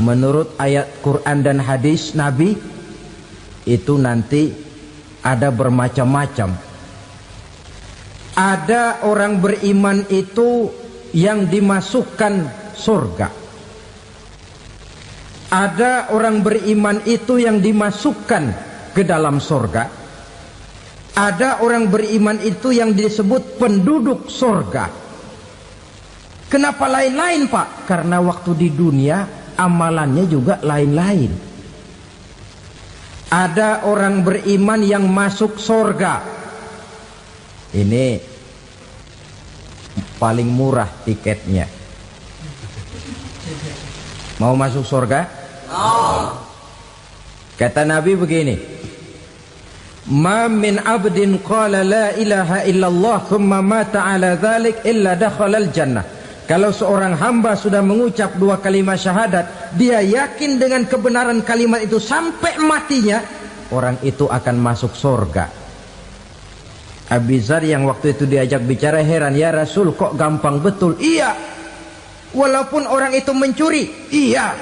menurut ayat Quran dan hadis Nabi itu nanti ada bermacam-macam. Ada orang beriman itu yang dimasukkan surga. Ada orang beriman itu yang dimasukkan ke dalam surga. Ada orang beriman itu yang disebut penduduk surga. Kenapa lain-lain, Pak? Karena waktu di dunia amalannya juga lain-lain. Ada orang beriman yang masuk surga. Ini paling murah tiketnya. Mau masuk surga? Kata Nabi begini, ma min abdin qala la ilaha illallah thumma mata ala dhalik illa dakhala al-jannah. Kalau seorang hamba sudah mengucap dua kalimat syahadat, dia yakin dengan kebenaran kalimat itu sampai matinya, orang itu akan masuk surga. Abi Dzar yang waktu itu diajak bicara heran, ya Rasul kok gampang betul? Iya. Walaupun orang itu mencuri, iya.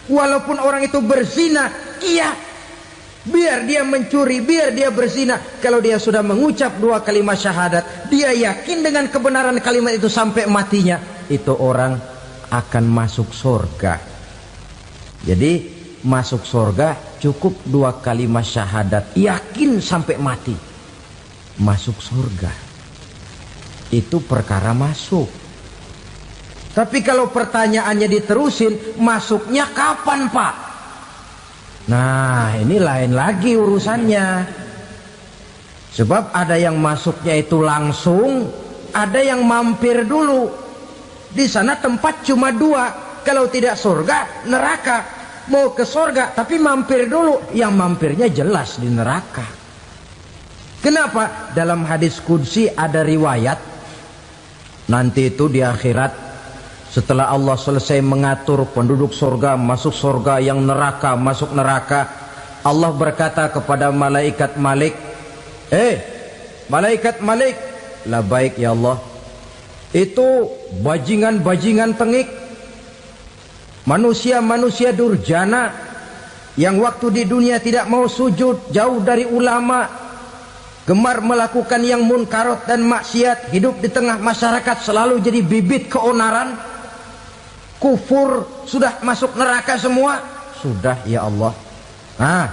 Walaupun orang itu berzina, iya. Biar dia mencuri, biar dia berzina, kalau dia sudah mengucap dua kalimat syahadat, dia yakin dengan kebenaran kalimat itu sampai matinya, itu orang akan masuk surga. Jadi masuk surga cukup dua kalimat syahadat, yakin sampai mati, masuk surga. Itu perkara masuk. Tapi kalau pertanyaannya diterusin, masuknya kapan, Pak? Nah, ini lain lagi urusannya. Sebab ada yang masuknya itu langsung, ada yang mampir dulu. Di sana tempat cuma dua, kalau tidak surga, neraka. Mau ke surga tapi mampir dulu, yang mampirnya jelas di neraka. Kenapa? Dalam hadis qudsi ada riwayat, nanti itu di akhirat, setelah Allah selesai mengatur penduduk surga masuk surga, yang neraka masuk neraka, Allah berkata kepada malaikat Malik, malaikat Malik, labaik ya Allah, itu bajingan-bajingan tengik, manusia-manusia durjana yang waktu di dunia tidak mau sujud, jauh dari ulama, gemar melakukan yang munkarat dan maksiat, hidup di tengah masyarakat selalu jadi bibit keonaran, kufur, sudah masuk neraka semua. Sudah ya Allah. Nah,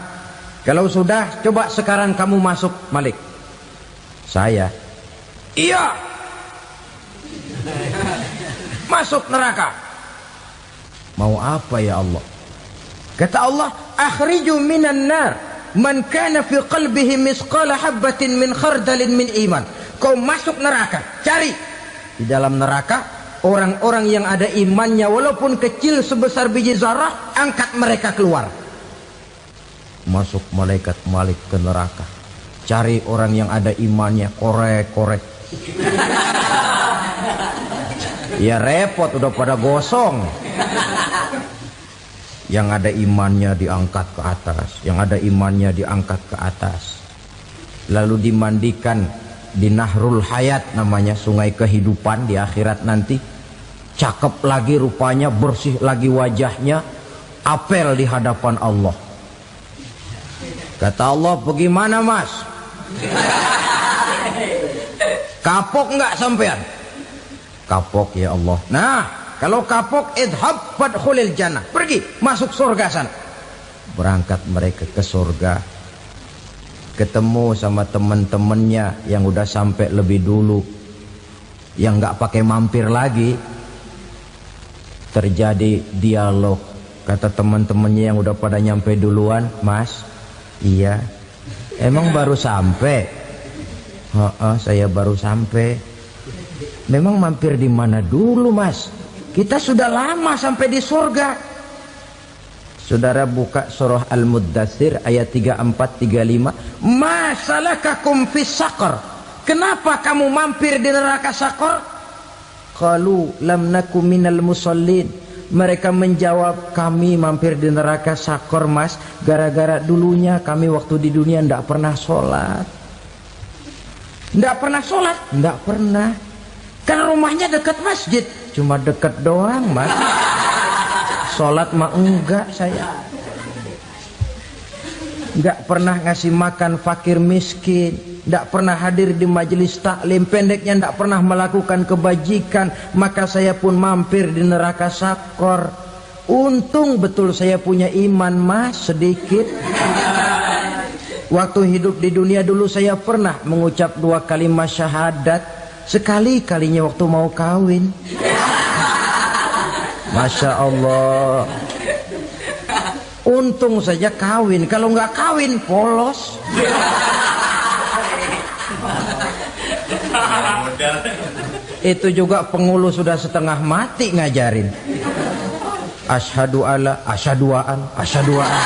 kalau sudah, coba sekarang kamu masuk, Malik. Saya, iya, masuk neraka. Mau apa ya Allah? Kata Allah, akhriju minan nar man kana fi qalbihi misqala habatin min khardalin min iman. Kau masuk neraka, cari di dalam neraka orang-orang yang ada imannya walaupun kecil sebesar biji zarah, angkat mereka keluar. Masuk malaikat Malik ke neraka, cari orang yang ada imannya, korek-korek. Ya repot, udah pada gosong. Yang ada imannya diangkat ke atas, yang ada imannya diangkat ke atas, lalu dimandikan di Nahrul Hayat, namanya sungai kehidupan di akhirat nanti. Cakep lagi rupanya, bersih lagi wajahnya, apel di hadapan Allah. Kata Allah, bagaimana mas? Kapok nggak sampean? Kapok ya Allah. Nah, kalau kapok, idhab fadkhulil jannah, pergi masuk surga sana. Berangkat mereka ke surga, ketemu sama teman-temannya yang udah sampai lebih dulu, yang nggak pakai mampir lagi. Terjadi dialog. Kata teman-temannya yang udah pada nyampe duluan, mas, iya, emang baru sampai? Saya baru sampai. Memang mampir di mana dulu mas? Kita sudah lama sampai di surga. Saudara buka surah Al-Muddatsir ayat 34-35. Ma salakakum fis saqar? Kenapa kamu mampir di neraka Saqar? Qalu lam naku minal musallin. Mereka menjawab, kami mampir di neraka Saqar mas, gara-gara dulunya kami waktu di dunia ndak pernah sholat. Ndak pernah sholat? Ndak pernah. Kan rumahnya dekat masjid, cuma dekat doang mas. Sholat mah enggak saya. Enggak pernah ngasih makan fakir miskin, enggak pernah hadir di majelis taklim, pendeknya enggak pernah melakukan kebajikan, maka saya pun mampir di neraka sakor. Untung betul saya punya iman mas sedikit. Waktu hidup di dunia dulu saya pernah mengucap 2 kalimat syahadat, sekali-kalinya waktu mau kawin. Masya Allah. Untung saja kawin, kalau nggak kawin polos. Itu juga pengulu sudah setengah mati ngajarin. Asyhadu alla, asyaduaan, asyaduaan.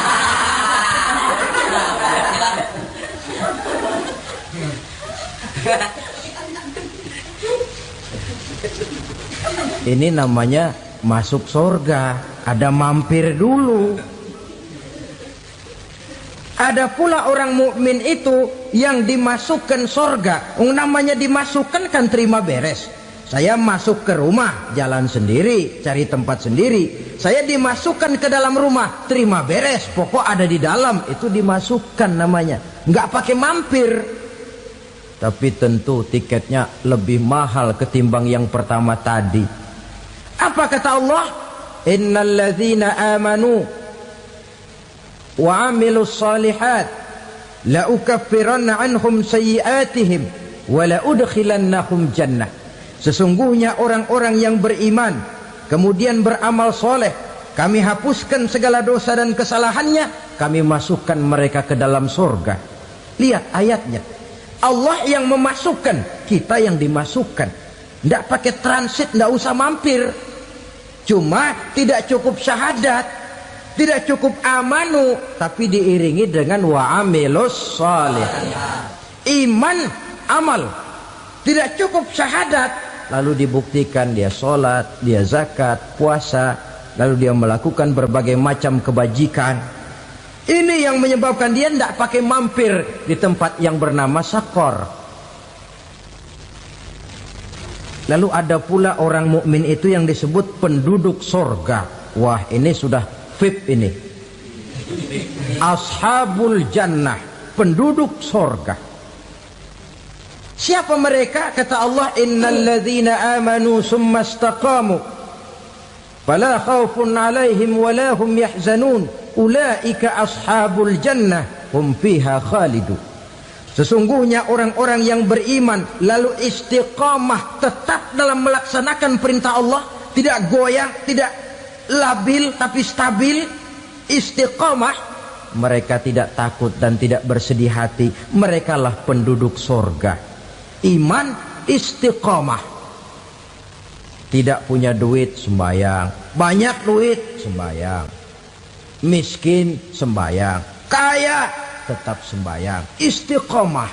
Ini namanya masuk surga, ada mampir dulu. Ada pula orang mukmin itu yang dimasukkan surga. Namanya dimasukkan kan terima beres. Saya masuk ke rumah, jalan sendiri, cari tempat sendiri. Saya dimasukkan ke dalam rumah, terima beres. Pokok ada di dalam, itu dimasukkan namanya. Nggak pakai mampir. Tapi tentu tiketnya lebih mahal ketimbang yang pertama tadi. Apa kata Allah? Innal ladzina amanu wa amilus salihat la ukaffiranna anhum sayyi'atihim wa la udkhilannahum jannah. Sesungguhnya orang-orang yang beriman kemudian beramal soleh, kami hapuskan segala dosa dan kesalahannya, kami masukkan mereka ke dalam surga. Lihat ayatnya, Allah yang memasukkan, kita yang dimasukkan. Tidak pakai transit, tidak usah mampir. Cuma tidak cukup syahadat, tidak cukup amanu, tapi diiringi dengan wa amilus salih. Iman, amal. Tidak cukup syahadat, lalu dibuktikan dia sholat, dia zakat, puasa, lalu dia melakukan berbagai macam kebajikan. Ini yang menyebabkan dia tidak pakai mampir di tempat yang bernama sakor. Lalu ada pula orang mukmin itu yang disebut penduduk sorga. Wah, ini sudah VIP ini. Ashabul jannah, penduduk sorga. Siapa mereka? Kata Allah, innal ladzina amanu summa istaqamu fala khaufun alaihim wala hum yahzanun ulaika ashabul jannah hum fiha khalidun. Sesungguhnya orang-orang yang beriman lalu istiqamah, tetap dalam melaksanakan perintah Allah, tidak goyang, tidak labil tapi stabil, istiqamah, mereka tidak takut dan tidak bersedih hati. Merekalah penduduk surga. Iman, istiqamah. Tidak punya duit, sembayang. Banyak duit, sembayang. Miskin, sembayang. Kaya, tetap sembayang. Istiqamah.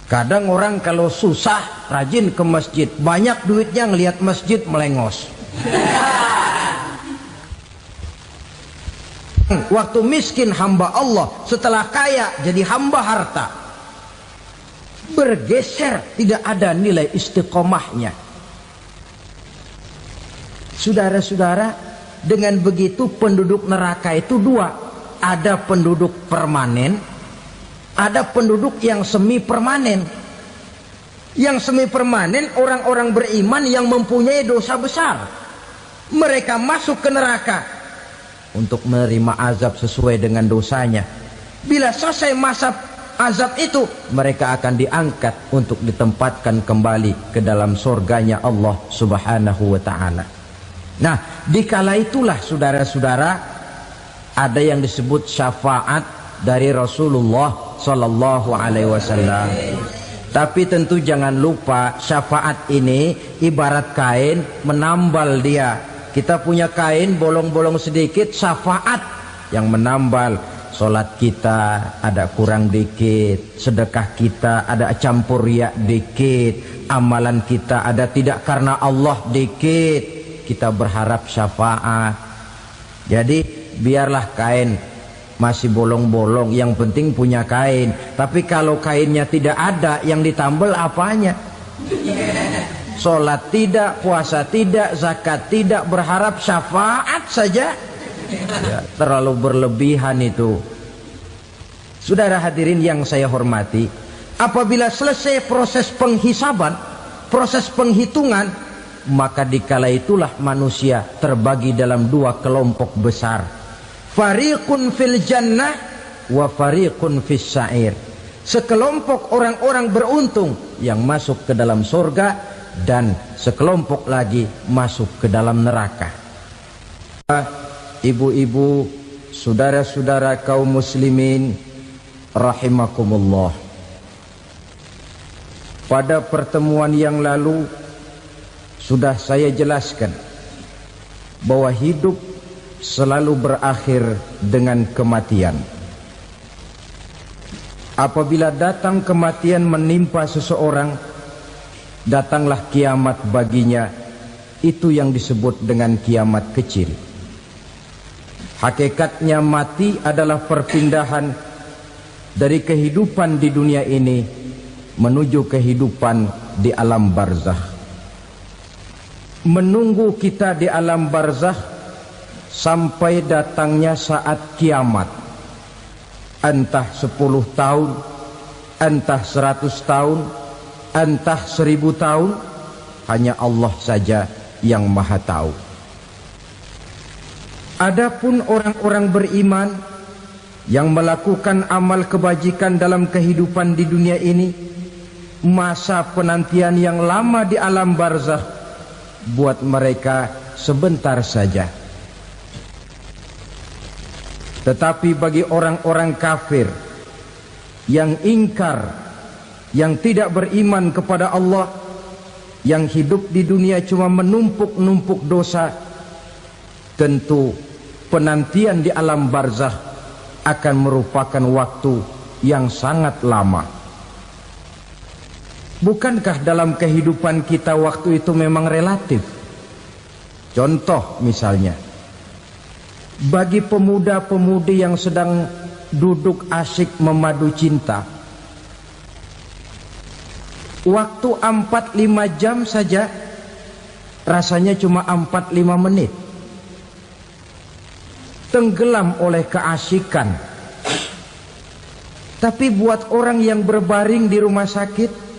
Kadang orang kalau susah rajin ke masjid, banyak duitnya ngelihat masjid melengos. Waktu miskin hamba Allah, setelah kaya jadi hamba harta. Bergeser, tidak ada nilai istiqomahnya. Saudara-saudara, dengan begitu penduduk neraka itu dua. Ada penduduk permanen, ada penduduk yang semi permanen. Yang semi permanen orang-orang beriman yang mempunyai dosa besar. Mereka masuk ke neraka untuk menerima azab sesuai dengan dosanya. Bila selesai masa azab itu, mereka akan diangkat untuk ditempatkan kembali ke dalam surganya Allah Subhanahu wa ta'ala. Nah, dikala itulah saudara-saudara, ada yang disebut syafaat dari Rasulullah Sallallahu Alaihi Wasallam. Tapi tentu jangan lupa, syafaat ini ibarat kain menambal dia. Kita punya kain bolong-bolong sedikit, syafaat yang menambal. Sholat kita ada kurang dikit, sedekah kita ada campur riak dikit, amalan kita ada tidak karena Allah dikit, kita berharap syafaat. Jadi biarlah kain masih bolong-bolong, yang penting punya kain. Tapi kalau kainnya tidak ada, yang ditambal apanya? sholat tidak, puasa tidak, zakat tidak, berharap syafaat saja. Ya, terlalu berlebihan itu. Saudara hadirin yang saya hormati, apabila selesai proses penghisaban, proses penghitungan, maka dikala itulah manusia terbagi dalam dua kelompok besar. Fariqun fil jannah wa fariqun fis sa'ir. Sekelompok orang-orang beruntung yang masuk ke dalam surga, dan sekelompok lagi masuk ke dalam neraka. Ibu-ibu, saudara-saudara kaum muslimin rahimakumullah. Pada pertemuan yang lalu sudah saya jelaskan bahwa hidup selalu berakhir dengan kematian. Apabila datang kematian menimpa seseorang, datanglah kiamat baginya. Itu yang disebut dengan kiamat kecil. Hakikatnya mati adalah perpindahan dari kehidupan di dunia ini menuju kehidupan di alam barzakh. Menunggu kita di alam barzakh sampai datangnya saat kiamat. Entah 10 tahun, entah 100 tahun, entah 1000 tahun, hanya Allah saja yang maha tahu. Adapun orang-orang beriman yang melakukan amal kebajikan dalam kehidupan di dunia ini, masa penantian yang lama di alam barzakh buat mereka sebentar saja. Tetapi bagi orang-orang kafir yang ingkar, yang tidak beriman kepada Allah, yang hidup di dunia cuma menumpuk-numpuk dosa, tentu penantian di alam barzakh akan merupakan waktu yang sangat lama. Bukankah dalam kehidupan kita waktu itu memang relatif? Contoh misalnya, bagi pemuda-pemudi yang sedang duduk asyik memadu cinta, waktu 4-5 jam saja rasanya cuma 4-5 menit. Tenggelam oleh keasikan. Tapi buat orang yang berbaring di rumah sakit,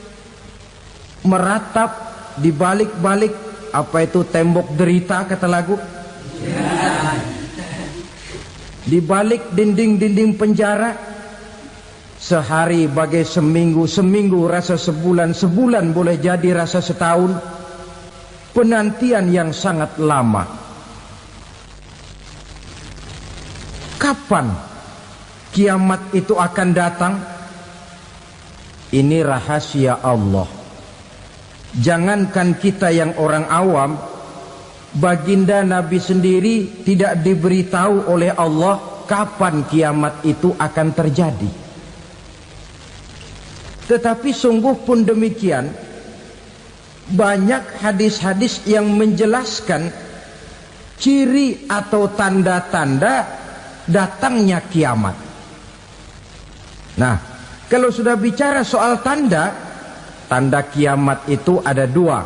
meratap di balik-balik apa itu tembok derita kata lagu, di balik dinding-dinding penjara, sehari bagai seminggu, seminggu rasa sebulan, sebulan boleh jadi rasa setahun. Penantian yang sangat lama. Kapan kiamat itu akan datang? Ini rahasia Allah. Jangankan kita yang orang awam, baginda Nabi sendiri tidak diberitahu oleh Allah kapan kiamat itu akan terjadi. Tetapi sungguh pun demikian, banyak hadis-hadis yang menjelaskan ciri atau tanda-tanda datangnya kiamat. Nah, kalau sudah bicara soal tanda, tanda kiamat itu ada dua.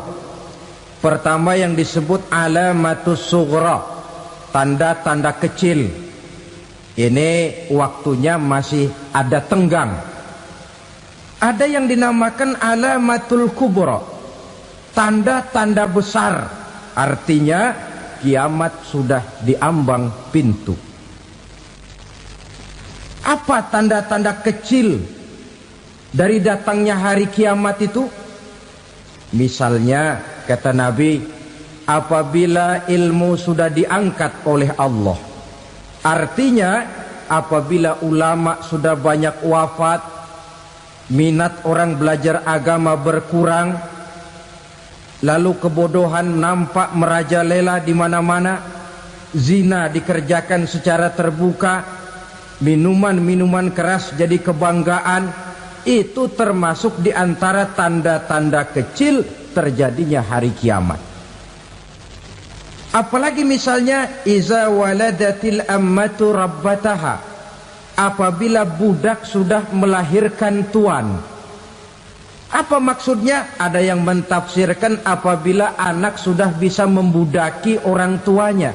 Pertama yang disebut alamatus sughra, tanda-tanda kecil. Ini waktunya masih ada tenggang. Ada yang dinamakan alamatul kubra, tanda-tanda besar. Artinya kiamat sudah diambang pintu. Apa tanda-tanda kecil dari datangnya hari kiamat itu? Misalnya kata Nabi, apabila ilmu sudah diangkat oleh Allah, artinya apabila ulama sudah banyak wafat, minat orang belajar agama berkurang, lalu kebodohan nampak merajalela di mana-mana, zina dikerjakan secara terbuka, minuman-minuman keras jadi kebanggaan, itu termasuk di antara tanda-tanda kecil terjadinya hari kiamat. Apalagi misalnya iza waladatil ammatu rabbataha, apabila budak sudah melahirkan tuan. Apa maksudnya? Ada yang mentafsirkan apabila anak sudah bisa membudaki orang tuanya.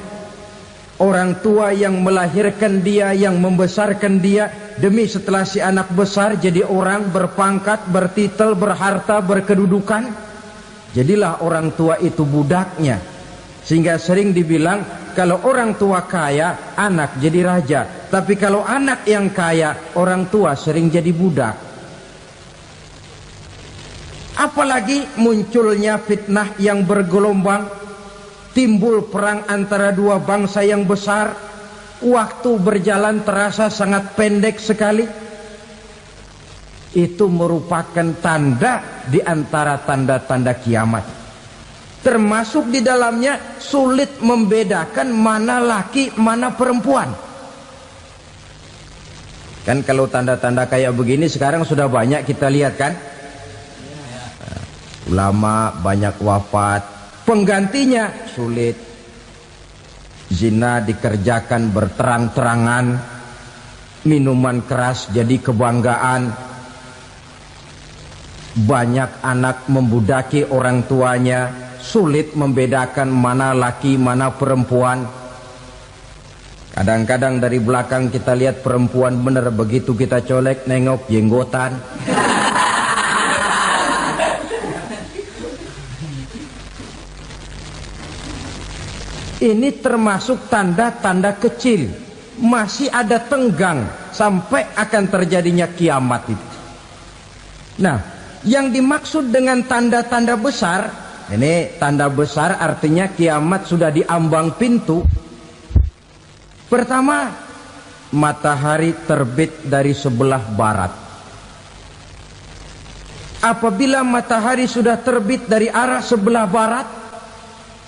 Orang tua yang melahirkan dia, yang membesarkan dia, demi setelah si anak besar jadi orang berpangkat, bertitel, berharta, berkedudukan, jadilah orang tua itu budaknya. Sehingga sering dibilang kalau orang tua kaya, anak jadi raja. Tapi kalau anak yang kaya, orang tua sering jadi budak. Apalagi munculnya fitnah yang bergelombang, timbul perang antara dua bangsa yang besar, waktu berjalan terasa sangat pendek sekali. Itu merupakan tanda di antara tanda-tanda kiamat. Termasuk di dalamnya sulit membedakan mana laki, mana perempuan. Kan kalau tanda-tanda kayak begini sekarang sudah banyak kita lihat kan? Ulama banyak wafat, penggantinya sulit. Zina dikerjakan berterang-terangan, minuman keras jadi kebanggaan, banyak anak membudaki orang tuanya, sulit membedakan mana laki mana perempuan. Kadang-kadang dari belakang kita lihat perempuan bener, begitu kita colek nengok jenggotan. Ini termasuk tanda-tanda kecil. Masih ada tenggang sampai akan terjadinya kiamat itu. Nah, yang dimaksud dengan tanda-tanda besar, ini tanda besar artinya kiamat sudah diambang pintu. Pertama, matahari terbit dari sebelah barat. Apabila matahari sudah terbit dari arah sebelah barat,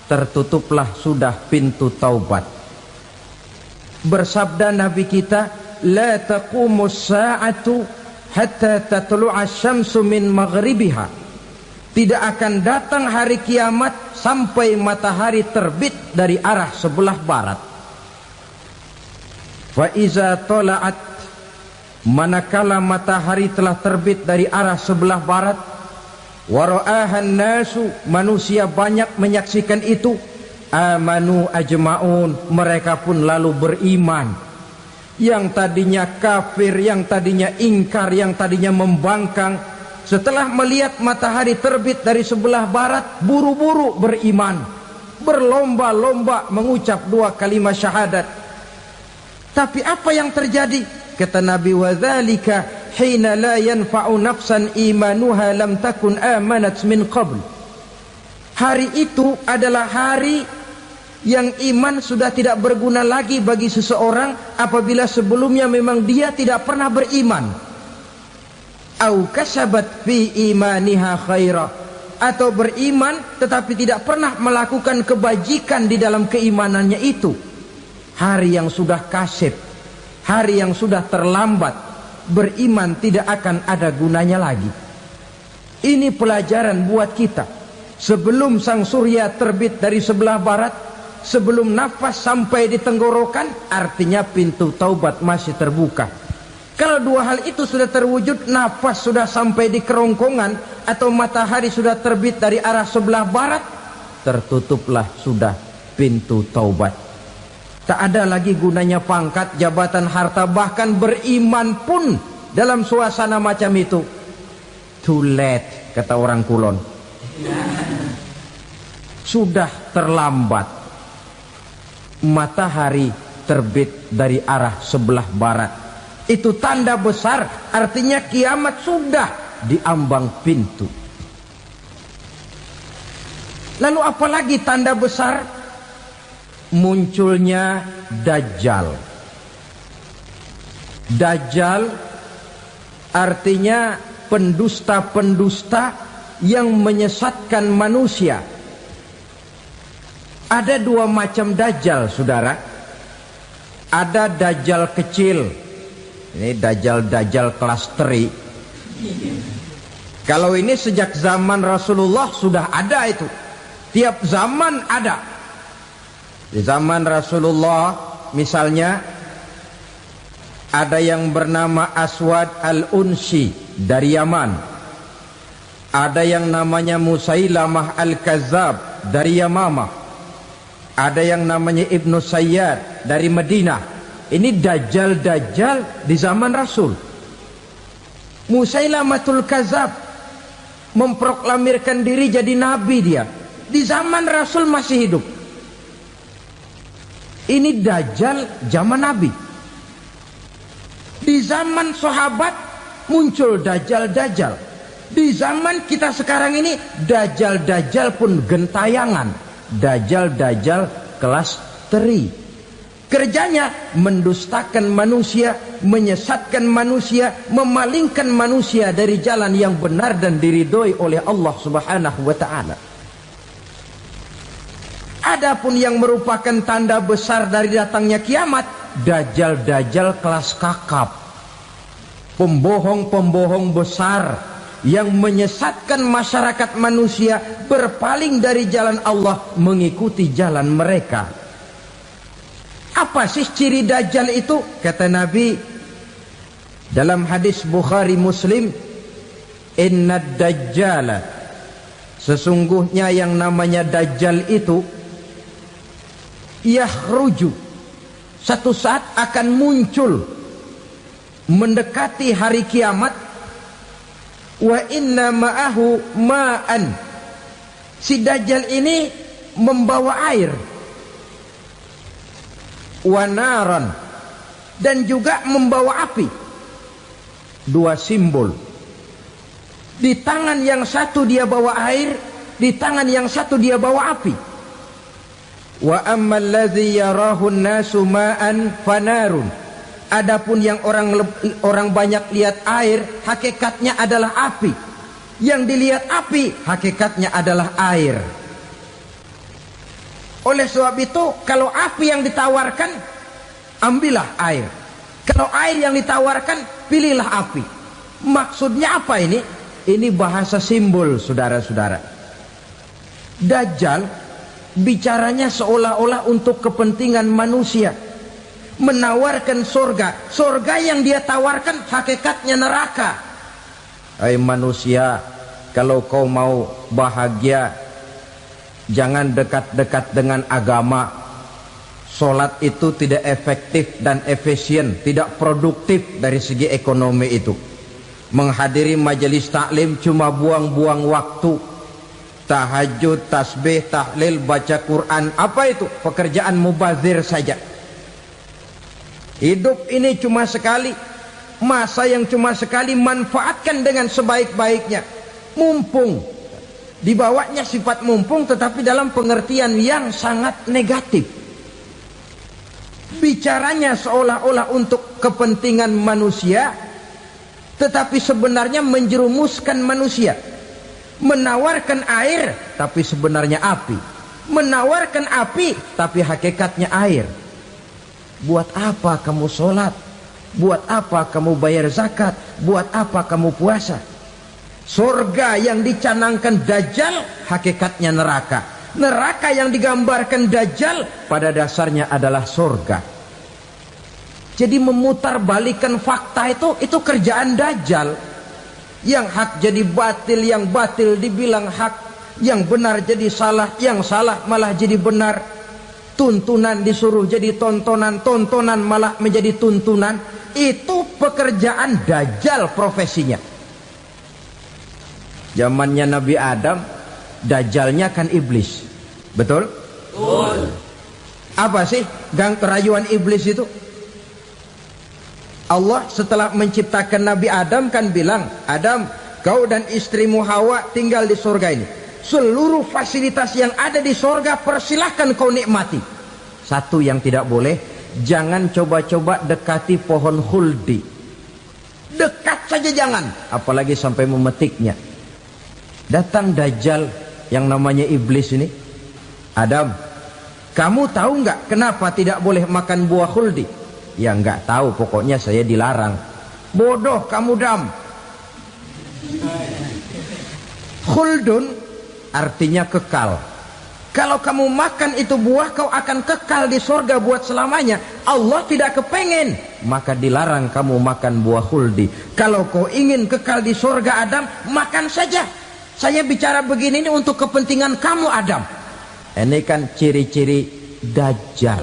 tertutuplah sudah pintu taubat. Bersabda Nabi kita, la taqumus sa'atu hatta tatlu'a syamsu min maghribiha. Tidak akan datang hari kiamat sampai matahari terbit dari arah sebelah barat. Fa iza tala'at, manakala matahari telah terbit dari arah sebelah barat, wara'ahan nasu, manusia banyak menyaksikan itu, amanu ajma'un, mereka pun lalu beriman. Yang tadinya kafir, yang tadinya ingkar, yang tadinya membangkang, setelah melihat matahari terbit dari sebelah barat, buru-buru beriman, berlomba-lomba mengucap dua kalimat syahadat. Tapi apa yang terjadi? Kata Nabi, wadzalika hina la yanfa'u nafsan imanuha lam takun amanat min qabl. Hari itu adalah hari yang iman sudah tidak berguna lagi bagi seseorang apabila sebelumnya memang dia tidak pernah beriman. Au kasabat fi imaniha khaira, atau beriman tetapi tidak pernah melakukan kebajikan di dalam keimanannya itu. Hari yang sudah kasib, hari yang sudah terlambat, beriman tidak akan ada gunanya lagi. Ini pelajaran buat kita. Sebelum sang surya terbit dari sebelah barat, sebelum nafas sampai di tenggorokan, artinya pintu taubat masih terbuka. Kalau dua hal itu sudah terwujud, nafas sudah sampai di kerongkongan atau matahari sudah terbit dari arah sebelah barat, tertutuplah sudah pintu taubat. Tak ada lagi gunanya pangkat, jabatan, harta, bahkan beriman pun dalam suasana macam itu. Too late, kata orang Kulon. Sudah terlambat. Matahari terbit dari arah sebelah barat. Itu tanda besar, artinya kiamat sudah diambang pintu. Lalu apalagi tanda besar? Munculnya Dajjal. Dajjal artinya pendusta-pendusta yang menyesatkan manusia. Ada dua macam Dajjal, saudara. Ada Dajjal kecil. Ini Dajjal kelas teri. Kalau ini sejak zaman Rasulullah sudah ada itu. Tiap zaman ada. Di zaman Rasulullah misalnya ada yang bernama Aswad al-Unsi dari Yaman. Ada yang namanya Musailamah Al-Kazzab dari Yamamah. Ada yang namanya Ibnu Sayyad dari Madinah. Ini dajjal-dajjal di zaman Rasul. Musailamatul Kazzab memproklamirkan diri jadi nabi dia. Di zaman Rasul masih hidup. Ini dajjal zaman Nabi. Di zaman sahabat muncul dajjal-dajjal. Di zaman kita sekarang ini dajjal-dajjal pun gentayangan. Dajjal-dajjal kelas teri. Kerjanya mendustakan manusia, menyesatkan manusia, memalingkan manusia dari jalan yang benar dan diridhoi oleh Allah Subhanahu wa taala. Adapun yang merupakan tanda besar dari datangnya kiamat, dajjal-dajjal kelas kakap. Pembohong-pembohong besar yang menyesatkan masyarakat manusia berpaling dari jalan Allah mengikuti jalan mereka. Apa sih ciri dajjal itu? Kata Nabi dalam hadis Bukhari Muslim, inna dajjala, sesungguhnya yang namanya dajjal itu yakhruju, satu saat akan muncul mendekati hari kiamat. Wa inna ma'ahu ma'an, si dajjal ini membawa air. Wa naran, dan juga membawa api. Dua simbol. Di tangan yang satu dia bawa air, di tangan yang satu dia bawa api. Wa ammal ladzi yarahu an-nasu ma'an fanarun, adapun yang orang banyak lihat air, hakikatnya adalah api. Yang dilihat api, hakikatnya adalah air. Oleh sebab itu, kalau api yang ditawarkan, ambillah air. Kalau air yang ditawarkan, pilihlah api. Maksudnya apa ini? Ini bahasa simbol, saudara-saudara. Dajjal bicaranya seolah-olah untuk kepentingan manusia. Menawarkan surga. Surga yang dia tawarkan hakikatnya neraka. Hai manusia, kalau kau mau bahagia, jangan dekat-dekat dengan agama. Solat itu tidak efektif dan efisien, tidak produktif dari segi ekonomi itu. Menghadiri majelis taklim cuma buang-buang waktu. Tahajud, tasbih, tahlil, baca Quran, apa itu? Pekerjaan mubazir saja. Hidup ini cuma sekali, masa yang cuma sekali, manfaatkan dengan sebaik-baiknya. Mumpung, dibawanya sifat mumpung tetapi dalam pengertian yang sangat negatif. Bicaranya seolah-olah untuk kepentingan manusia, tetapi sebenarnya menjerumuskan manusia. Menawarkan air tapi sebenarnya api. Menawarkan api tapi hakikatnya air. Buat apa kamu sholat? Buat apa kamu bayar zakat? Buat apa kamu puasa? Surga yang dicanangkan dajjal hakikatnya neraka. Neraka yang digambarkan dajjal pada dasarnya adalah surga. Jadi memutarbalikkan fakta itu kerjaan dajjal. Yang hak jadi batil, yang batil dibilang hak, yang benar jadi salah, yang salah malah jadi benar. Tuntunan disuruh jadi tontonan, tontonan malah menjadi tuntunan. Itu pekerjaan dajjal profesinya. Zamannya Nabi Adam, dajjalnya kan iblis. Betul? Betul. Apa sih gang kerayuan iblis itu? Allah setelah menciptakan Nabi Adam kan bilang, Adam, kau dan istrimu Hawa tinggal di surga ini. Seluruh fasilitas yang ada di surga persilahkan kau nikmati. Satu yang tidak boleh, jangan coba-coba dekati pohon khuldi. Dekat saja jangan, apalagi sampai memetiknya. Datang dajjal yang namanya iblis ini. Adam, kamu tahu nggak kenapa tidak boleh makan buah khuldi? Ya nggak tahu, pokoknya saya dilarang. Bodoh kamu Dam. Khuldun artinya kekal. Kalau kamu makan itu buah, kau akan kekal di surga buat selamanya. Allah tidak kepengen, maka dilarang kamu makan buah khuldi. Kalau kau ingin kekal di surga Adam, makan saja. Saya bicara begini ini untuk kepentingan kamu Adam. Ini kan ciri-ciri Dajjal.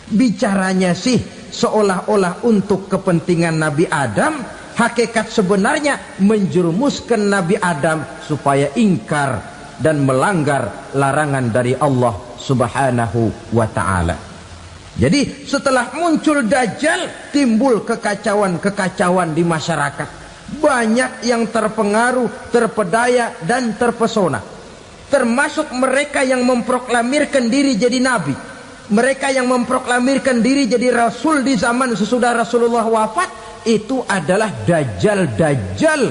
Bicaranya sih seolah-olah untuk kepentingan Nabi Adam, hakikat sebenarnya menjerumuskan Nabi Adam supaya ingkar dan melanggar larangan dari Allah Subhanahu wa ta'ala. Jadi setelah muncul Dajjal, timbul kekacauan-kekacauan di masyarakat. Banyak yang terpengaruh, terpedaya dan terpesona. Termasuk mereka yang memproklamirkan diri jadi nabi, mereka yang memproklamirkan diri jadi rasul di zaman sesudah Rasulullah wafat. Itu adalah Dajjal.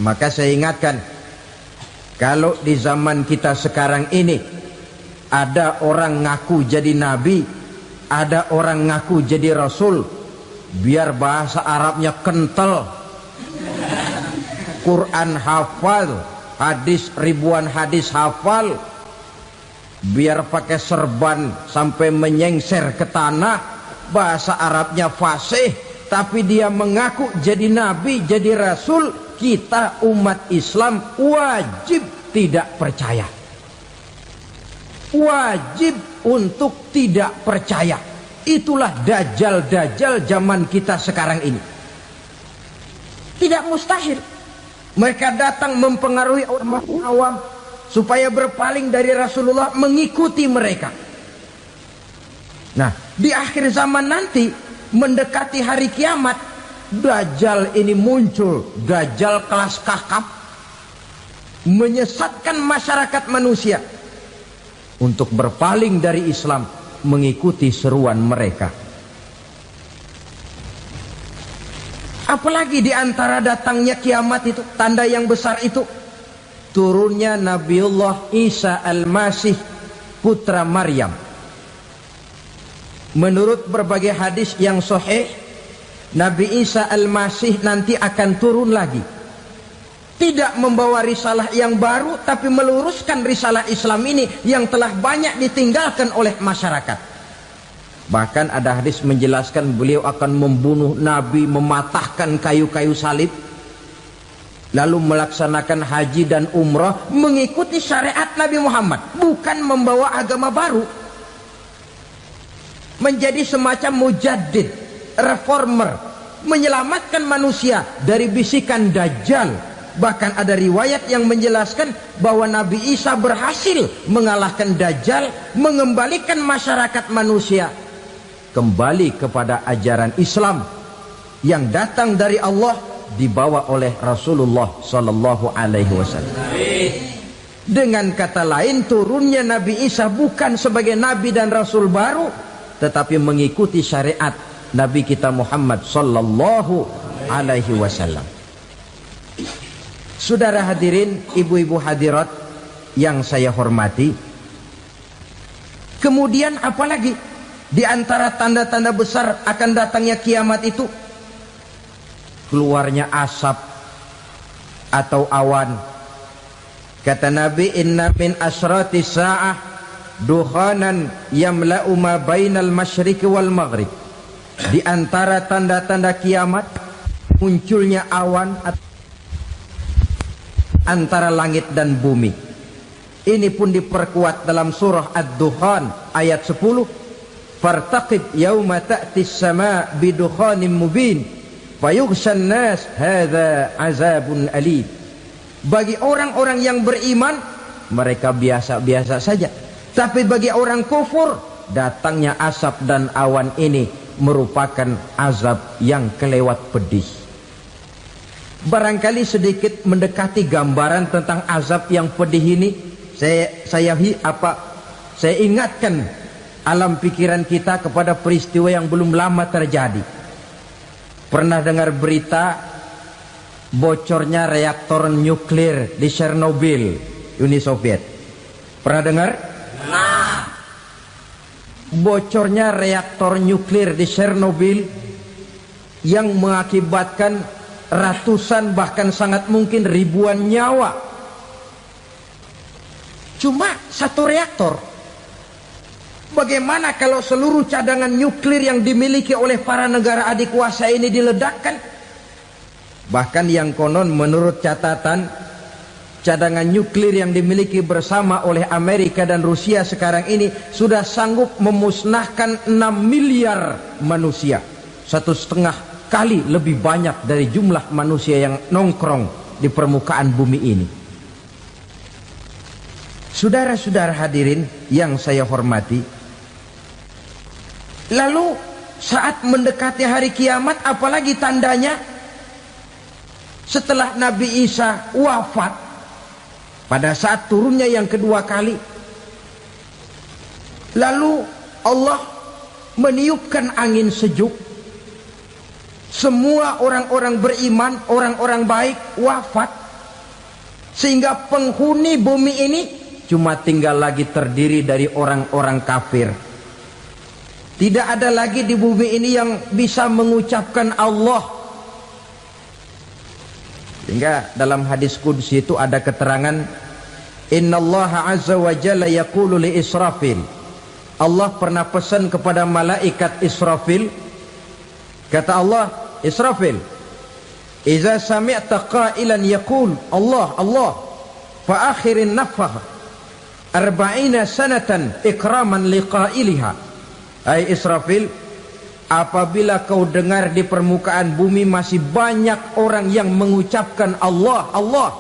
Maka saya ingatkan, kalau di zaman kita sekarang ini ada orang ngaku jadi nabi, ada orang ngaku jadi rasul, biar bahasa Arabnya kental, Quran hafal, hadis ribuan hadis hafal, biar pakai serban sampai menyengser ke tanah, bahasa Arabnya fasih, tapi dia mengaku jadi nabi, jadi rasul, kita umat Islam wajib tidak percaya. Wajib untuk tidak percaya. Itulah Dajjal zaman kita sekarang ini. Tidak mustahil mereka datang mempengaruhi orang awam supaya berpaling dari Rasulullah, mengikuti mereka. Nah, di akhir zaman nanti, mendekati hari kiamat, Dajjal ini muncul. Dajjal kelas kakap, menyesatkan masyarakat manusia untuk berpaling dari Islam, mengikuti seruan mereka. Apalagi di antara datangnya kiamat itu, tanda yang besar itu, turunnya Nabiullah Isa Al-Masih, putra Maryam. Menurut berbagai hadis yang sahih, Nabi Isa Al-Masih nanti akan turun lagi. Tidak membawa risalah yang baru, tapi meluruskan risalah Islam ini yang telah banyak ditinggalkan oleh masyarakat. Bahkan ada hadis menjelaskan beliau akan membunuh Nabi, mematahkan kayu-kayu salib, lalu melaksanakan haji dan umrah mengikuti syariat Nabi Muhammad, bukan membawa agama baru. Menjadi semacam mujaddid, reformer, menyelamatkan manusia dari bisikan Dajjal. Bahkan ada riwayat yang menjelaskan bahwa Nabi Isa berhasil mengalahkan Dajjal, mengembalikan masyarakat manusia kembali kepada ajaran Islam yang datang dari Allah, dibawa oleh Rasulullah sallallahu alaihi wasallam. Dengan kata lain, turunnya Nabi Isa bukan sebagai nabi dan rasul baru, tetapi mengikuti syariat Nabi kita Muhammad sallallahu alaihi wasallam. Saudara hadirin, ibu-ibu hadirat yang saya hormati, kemudian apalagi di antara tanda-tanda besar akan datangnya kiamat itu? Keluarnya asap atau awan. Kata Nabi, inna min asrati sa'ah dukhanan yamla'u ma bainal masyriqi wal maghrib. Di antara tanda-tanda kiamat, munculnya awan antara langit dan bumi. Ini pun diperkuat dalam surah Ad-Dukhan ayat 10. Fartaqib yauma ta'tis sama bidukhanim mubin fayughshan nas hadza azabun alim. Bagi orang-orang yang beriman, mereka biasa-biasa saja. Tapi bagi orang kufur, datangnya asap dan awan ini merupakan azab yang kelewat pedih. Barangkali sedikit mendekati gambaran tentang azab yang pedih ini, saya ingatkan alam pikiran kita kepada peristiwa yang belum lama terjadi. Pernah dengar berita bocornya reaktor nuklir di Chernobyl, Uni Soviet? Pernah dengar? Nah, bocornya reaktor nuklir di Chernobyl yang mengakibatkan ratusan bahkan sangat mungkin ribuan nyawa. Cuma satu reaktor. Bagaimana kalau seluruh cadangan nuklir yang dimiliki oleh para negara adikuasa ini diledakkan? Bahkan yang konon menurut catatan cadangan nuklir yang dimiliki bersama oleh Amerika dan Rusia sekarang ini sudah sanggup memusnahkan 6 miliar manusia, 1,5 kali lebih banyak dari jumlah manusia yang nongkrong di permukaan bumi ini. Saudara-saudara hadirin yang saya hormati, lalu saat mendekati hari kiamat, apalagi tandanya? Setelah Nabi Isa wafat, pada saat turunnya yang kedua kali, lalu Allah meniupkan angin sejuk. Semua orang-orang beriman, orang-orang baik wafat, sehingga penghuni bumi ini cuma tinggal lagi terdiri dari orang-orang kafir. Tidak ada lagi di bumi ini yang bisa mengucapkan Allah. Sehingga dalam hadis qudsi itu ada keterangan, innallaha azza wa jalla yaqulu li Israfil. Allah pernah pesan kepada malaikat Israfil, kata Allah, Israfil, idza sami'ta qailan yaqul Allah Allah fa akhirin nafakh 40 sanatan ikraman liqailiha. Hai Israfil, apabila kau dengar di permukaan bumi masih banyak orang yang mengucapkan Allah Allah,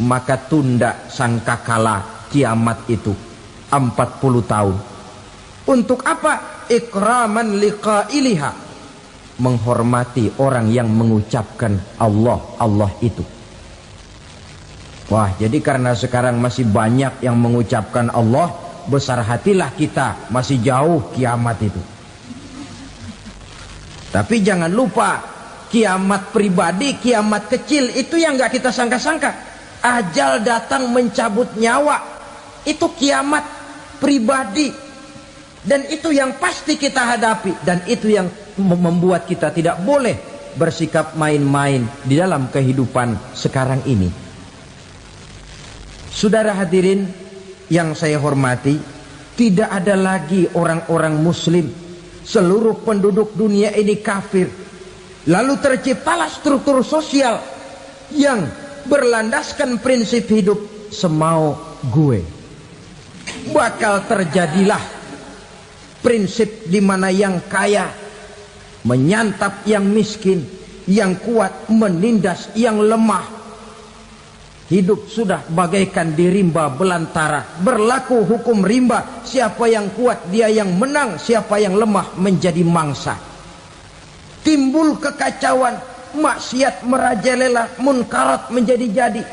maka tunda sangkakala kiamat itu 40 tahun. Untuk apa? Ikraman liqailiha, menghormati orang yang mengucapkan Allah Allah itu. Wah, jadi karena sekarang masih banyak yang mengucapkan Allah, besar hatilah kita, masih jauh kiamat itu. Tapi jangan lupa, kiamat pribadi, kiamat kecil itu yang gak kita sangka-sangka. Ajal datang mencabut nyawa, itu kiamat pribadi, dan itu yang pasti kita hadapi, dan itu yang membuat kita tidak boleh bersikap main-main di dalam kehidupan sekarang ini. Saudara hadirin yang saya hormati, tidak ada lagi orang-orang muslim. Seluruh penduduk dunia ini kafir. Lalu terciptalah struktur sosial yang berlandaskan prinsip hidup semau gue. Bakal terjadilah prinsip di mana yang kaya menyantap yang miskin, yang kuat menindas yang lemah. Hidup sudah bagaikan di rimba belantara, berlaku hukum rimba, siapa yang kuat dia yang menang, siapa yang lemah menjadi mangsa. Timbul kekacauan, maksiat merajalela, munkarat menjadi-jadi,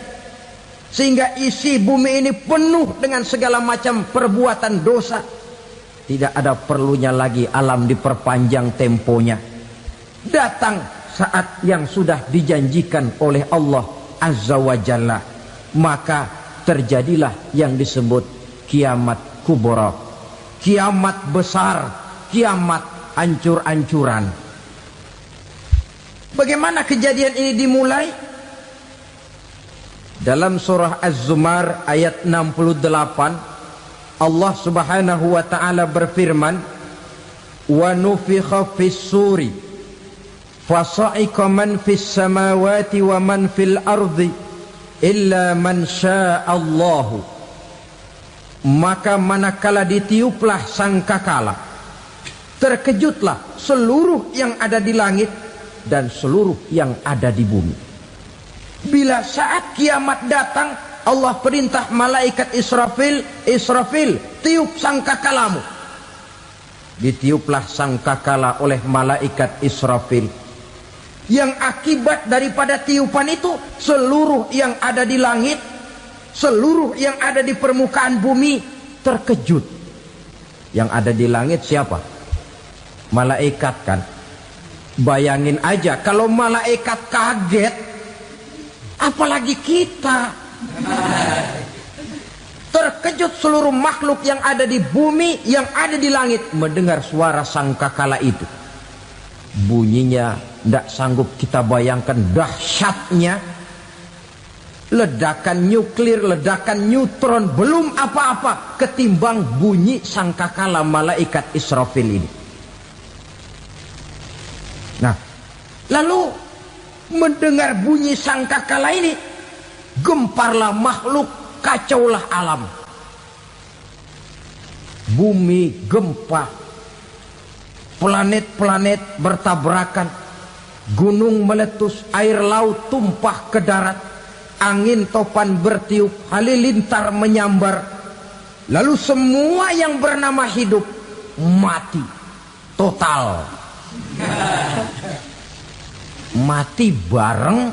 sehingga isi bumi ini penuh dengan segala macam perbuatan dosa. Tidak ada perlunya lagi alam diperpanjang temponya. Datang saat yang sudah dijanjikan oleh Allah Azza wa Jalla, maka terjadilah yang disebut kiamat kubra, kiamat besar, kiamat ancur-ancuran. Bagaimana kejadian ini dimulai? Dalam surah Az-Zumar ayat 68, Allah subhanahu wa ta'ala berfirman, wa nufikha fis suri fasa'iqa man fis samawati wa man fil ardi illa man sya'allahu. Maka manakala ditiuplah sangkakala, terkejutlah seluruh yang ada di langit dan seluruh yang ada di bumi. Bila saat kiamat datang, Allah perintah malaikat Israfil, Israfil, tiup sangkakalamu. Ditiuplah sangkakala oleh malaikat Israfil. Yang akibat daripada tiupan itu, seluruh yang ada di langit, seluruh yang ada di permukaan bumi terkejut. Yang ada di langit siapa? Malaikat kan. Bayangin aja kalau malaikat kaget, apalagi kita. Terkejut seluruh makhluk yang ada di bumi, yang ada di langit mendengar suara sangkakala itu. Bunyinya tidak sanggup kita bayangkan dahsyatnya. Ledakan nuklir, ledakan neutron, belum apa-apa ketimbang bunyi sangkakala malaikat Israfil ini. Nah, lalu mendengar bunyi sangkakala ini, gemparlah makhluk, kacaulah alam. Bumi gempa, planet-planet bertabrakan, gunung meletus, air laut tumpah ke darat, angin topan bertiup, halilintar menyambar. Lalu semua yang bernama hidup mati total. Mati bareng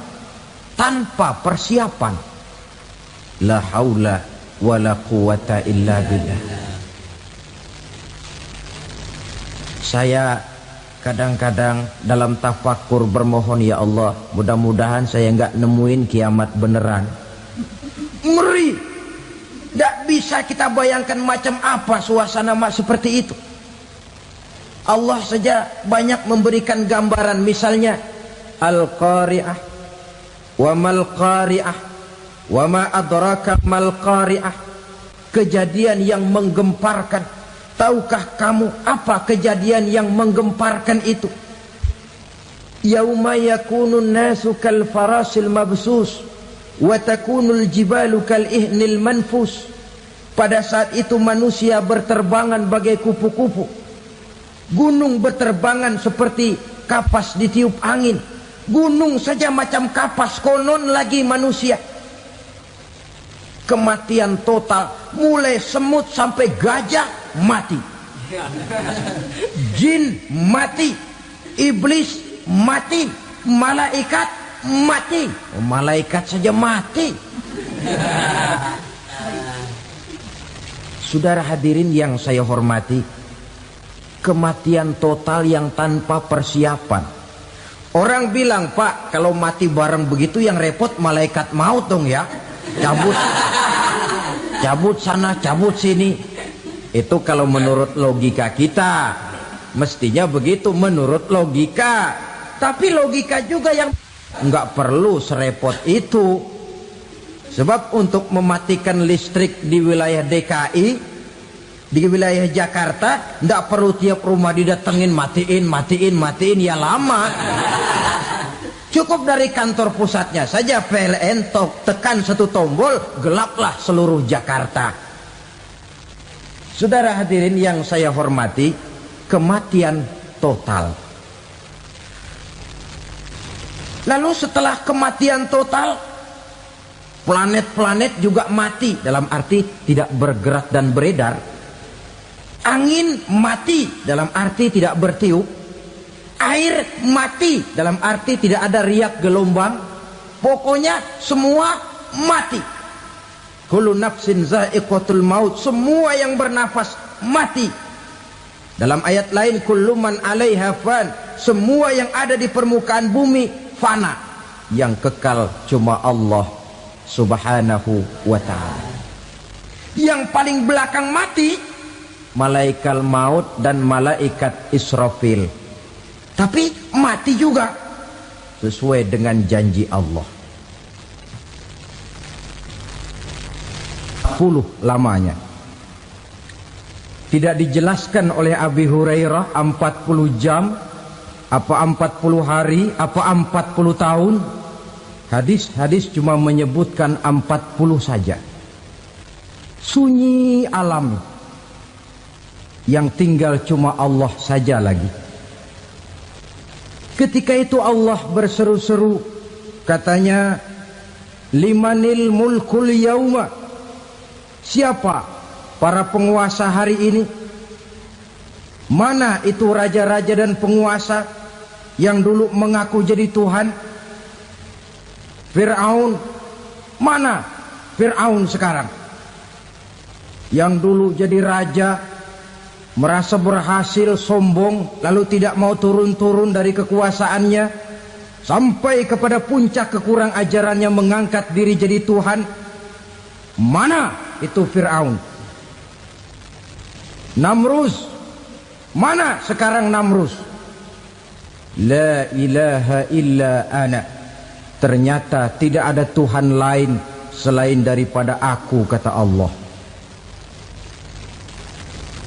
tanpa persiapan. La haula wala quwata illa billah. Saya kadang-kadang dalam tafakur bermohon, ya Allah, mudah-mudahan saya enggak nemuin kiamat beneran. Ngeri. Tidak bisa kita bayangkan macam apa suasana seperti itu. Allah saja banyak memberikan gambaran, misalnya Al-Qari'ah, wa mal qari'ah, wa ma adraka mal qari'ah. Kejadian yang menggemparkan. Tahukah kamu apa kejadian yang menggemparkan itu? Yauma yakunun nasu kal farasil mabsus wa takunul jibalu kal ihnil manfus. Pada saat itu manusia berterbangan bagai kupu-kupu, gunung berterbangan seperti kapas ditiup angin. Gunung saja macam kapas, konon lagi manusia. Kematian total, mulai semut sampai gajah mati, jin mati, iblis mati, malaikat mati. Malaikat saja mati. Saudara hadirin yang saya hormati, kematian total yang tanpa persiapan. Orang bilang, Pak, kalau mati bareng begitu yang repot malaikat maut dong ya. Cabut sana, cabut sini. Itu kalau menurut logika kita, mestinya begitu menurut logika. Tapi logika juga yang nggak perlu serepot itu. Sebab untuk mematikan listrik di wilayah DKI, di wilayah Jakarta, nggak perlu tiap rumah didatengin, matiin, ya lama. Cukup dari kantor pusatnya saja PLN tekan satu tombol, gelaplah seluruh Jakarta. Saudara hadirin yang saya hormati, kematian total. Lalu setelah kematian total, planet-planet juga mati, dalam arti tidak bergerak dan beredar. Angin mati, dalam arti tidak bertiup. Air mati, dalam arti tidak ada riak gelombang. Pokoknya semua mati. Kullu nafsin za'iqatul maut. Semua yang bernafas mati. Dalam ayat lain, kullu man 'alaiha fan. Semua yang ada di permukaan bumi fana. Yang kekal cuma Allah Subhanahu wa ta'ala. Yang paling belakang mati, malaikat maut dan malaikat Israfil. Tapi mati juga sesuai dengan janji Allah. 10 lamanya. Tidak dijelaskan oleh Abi Hurairah 40 jam, apa 40 hari, apa 40 tahun. Hadis-hadis cuma menyebutkan 40 saja. Sunyi alam, yang tinggal cuma Allah saja lagi. Ketika itu Allah berseru-seru, katanya, limanil mulkul yauma. Siapa para penguasa hari ini? Mana itu raja-raja dan penguasa yang dulu mengaku jadi Tuhan? Fir'aun. Mana Fir'aun sekarang? Yang dulu jadi raja, merasa berhasil, sombong, lalu tidak mau turun-turun dari kekuasaannya, sampai kepada puncak kekurang ajarannya mengangkat diri jadi Tuhan. Mana itu Fir'aun? Namrus. Mana sekarang Namrus? La ilaha illa ana. Ternyata tidak ada Tuhan lain selain daripada aku, kata Allah.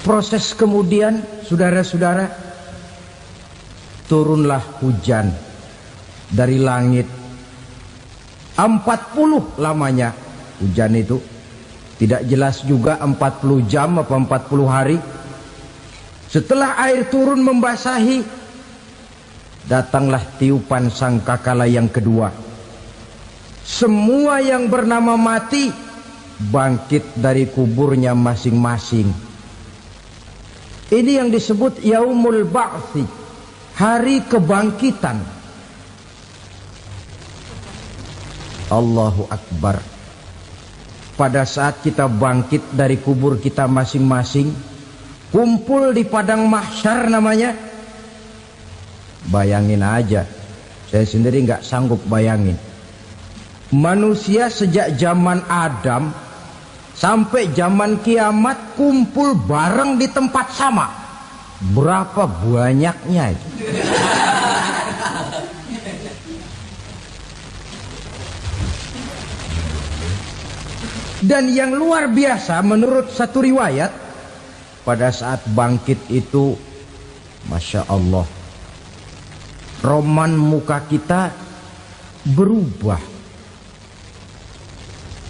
Proses kemudian, saudara-saudara, turunlah hujan dari langit. 40 lamanya hujan itu. Tidak jelas juga 40 jam apa 40 hari. Setelah air turun membasahi, datanglah tiupan sangkakala yang kedua. Semua yang bernama mati bangkit dari kuburnya masing-masing. Ini yang disebut Yaumul Ba'thi, hari kebangkitan. Allahu Akbar. Pada saat kita bangkit dari kubur kita masing-masing, kumpul di padang mahsyar namanya. Bayangin aja, saya sendiri nggak sanggup bayangin. Manusia sejak zaman Adam sampai zaman kiamat kumpul bareng di tempat sama. Berapa banyaknya itu? Dan yang luar biasa menurut satu riwayat, pada saat bangkit itu, Masya Allah, roman muka kita berubah,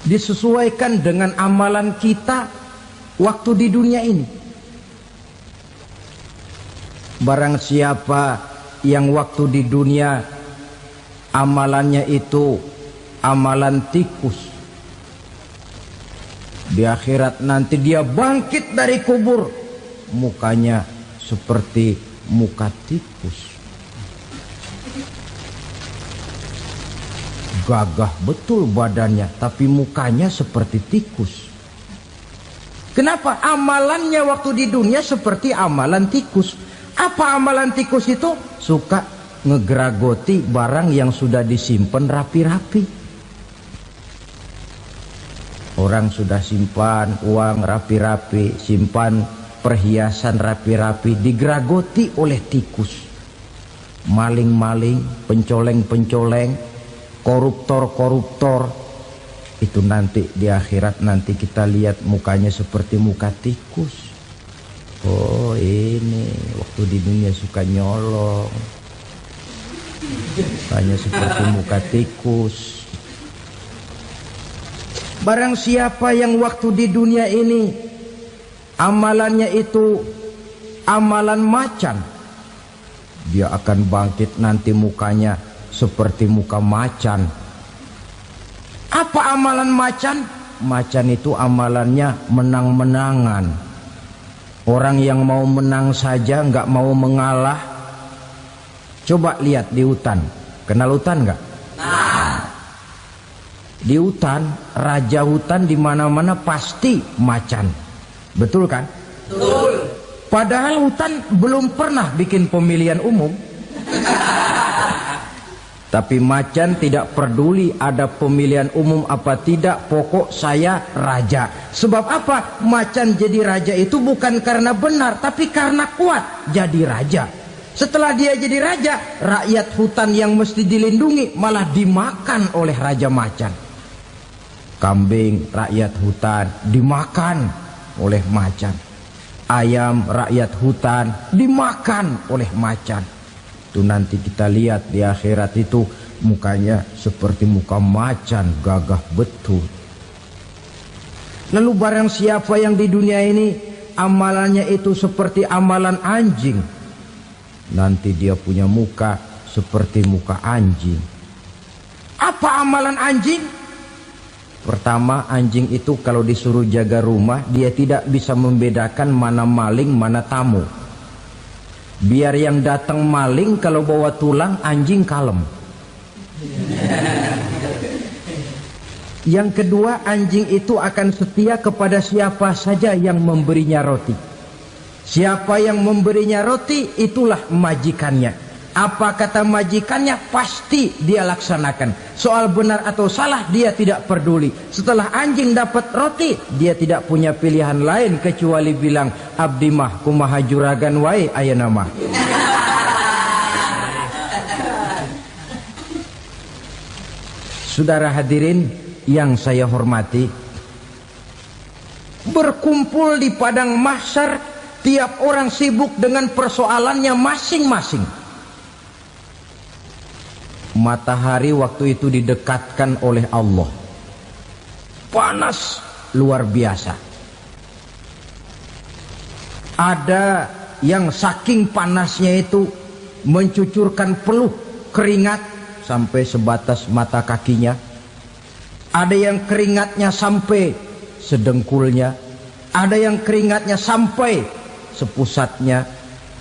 disesuaikan dengan amalan kita waktu di dunia ini. Barang siapa yang waktu di dunia amalannya itu amalan tikus, di akhirat nanti dia bangkit dari kubur, mukanya seperti muka tikus. Gagah betul badannya, tapi mukanya seperti tikus. Kenapa? Amalannya waktu di dunia seperti amalan tikus. Apa amalan tikus itu? Suka ngegeragoti barang yang sudah disimpan rapi-rapi. Orang sudah simpan uang rapi-rapi, simpan perhiasan rapi-rapi, digeragoti oleh tikus. Maling-maling, pencoleng-pencoleng, koruptor-koruptor. Itu nanti di akhirat nanti kita lihat mukanya seperti muka tikus. Oh ini waktu di dunia suka nyolong, mukanya seperti muka tikus. Barang siapa yang waktu di dunia ini amalannya itu amalan macan, dia akan bangkit nanti mukanya seperti muka macan. Apa amalan macan? Macan itu amalannya menang-menangan. Orang yang mau menang saja nggak mau mengalah. Coba lihat di hutan. Kenal hutan nggak? Di hutan, raja hutan di mana-mana pasti macan. Betul kan? Betul. Padahal hutan belum pernah bikin pemilihan umum. Tapi macan tidak peduli ada pemilihan umum apa tidak, pokok saya raja. Sebab apa? Macan jadi raja itu bukan karena benar, tapi karena kuat jadi raja. Setelah dia jadi raja, rakyat hutan yang mesti dilindungi malah dimakan oleh raja macan. Kambing rakyat hutan dimakan oleh macan. Ayam rakyat hutan dimakan oleh macan. Itu nanti kita lihat di akhirat itu mukanya seperti muka macan, gagah betul. Lalu barang siapa yang di dunia ini amalannya itu seperti amalan anjing, nanti dia punya muka seperti muka anjing. Apa amalan anjing? Pertama, anjing itu kalau disuruh jaga rumah, dia tidak bisa membedakan mana maling, mana tamu. Biar yang datang maling, kalau bawa tulang, anjing kalem. Yang kedua, anjing itu akan setia kepada siapa saja yang memberinya roti. Siapa yang memberinya roti, itulah majikannya. Apa kata majikannya, pasti dia laksanakan. Soal benar atau salah, dia tidak peduli. Setelah anjing dapat roti, dia tidak punya pilihan lain kecuali bilang, abdi mah kumaha juragan wae ayeuna mah. Saudara hadirin yang saya hormati, berkumpul di padang mahsyar, tiap orang sibuk dengan persoalannya masing-masing. Matahari waktu itu didekatkan oleh Allah. Panas luar biasa. Ada yang saking panasnya itu mencucurkan peluh keringat sampai sebatas mata kakinya. Ada yang keringatnya sampai sedengkulnya. Ada yang keringatnya sampai sepusatnya.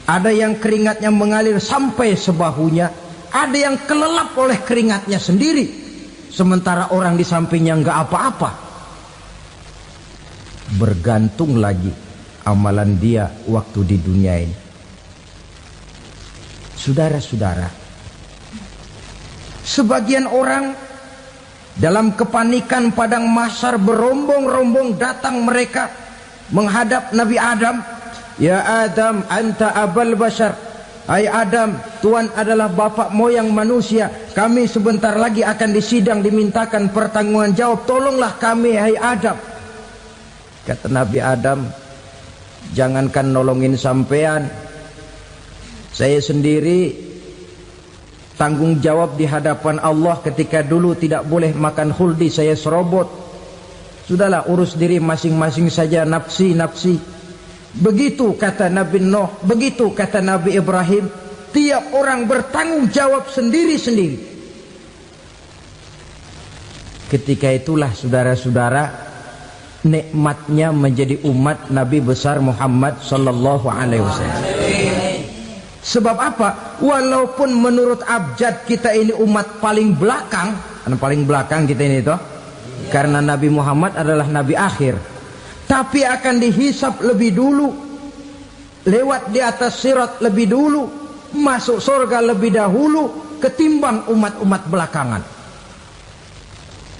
Ada yang keringatnya mengalir sampai sebahunya. Ada yang kelelap oleh keringatnya sendiri, sementara orang di sampingnya nggak apa-apa. Bergantung lagi amalan dia waktu di dunia ini. Saudara-saudara, sebagian orang dalam kepanikan padang mahsyar berombong-rombong datang mereka menghadap Nabi Adam. Ya Adam, anta abal bashar. Hai Adam, Tuhan adalah bapak moyang manusia. Kami sebentar lagi akan disidang, dimintakan pertanggungan jawab. Tolonglah kami, hai Adam. Kata Nabi Adam, jangankan nolongin sampean, saya sendiri tanggung jawab di hadapan Allah ketika dulu tidak boleh makan khuldi, saya serobot. Sudahlah, urus diri masing-masing saja, nafsi. Begitu kata Nabi Nuh, begitu kata Nabi Ibrahim. Tiap orang bertanggung jawab sendiri-sendiri. Ketika itulah saudara-saudara, nikmatnya menjadi umat Nabi besar Muhammad sallallahu alaihi wasallam. Sebab apa? Walaupun menurut abjad kita ini umat paling belakang, paling belakang kita ini toh, karena Nabi Muhammad adalah Nabi akhir, tapi akan dihisap lebih dulu, lewat di atas sirat lebih dulu, masuk surga lebih dahulu ketimbang umat-umat belakangan.